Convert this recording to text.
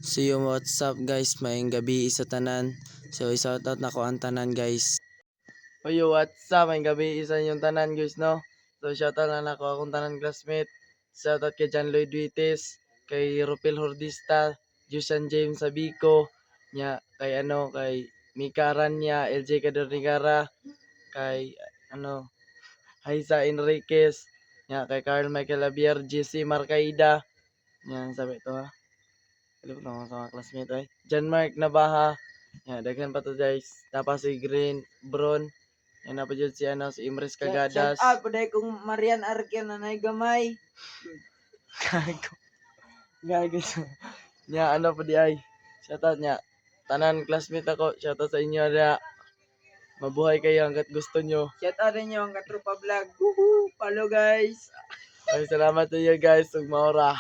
So yung what's up guys, maayong gabi sa tanan. So isoutout na ko ang tanan guys. Oyo, what's up? May gabi isa yung tanan guys, no? So shoutout na ako akong tanan classmate. Shoutout kay John Lloyd Duites, kay Rupil Hordista, Jusian James Sabico, kay Mika Aranya, LJ Cadornigara, kay Haisa Enriquez, kay Carl Michael Abier, JC Marcaida. Yan, sabi to ha. Alam ko sa mga classmate ay. John Mark Nabaha. Yan, daghan pa to guys. Tapos si Green Bron. Yan na pa dyan si Imres Cagadas. Shout out po dahil kung Marian Arqueo na gamay. Gago. Gago siya. Nya, po di ay. Shoutout niya. Tanan classmate ako. Shoutout sa inyo na. Mabuhay kayo hanggat gusto nyo. Shout out rin yung Katropa Vlog. Woohoo! Follow guys. Ay, salamat sa inyo guys. Ug maura.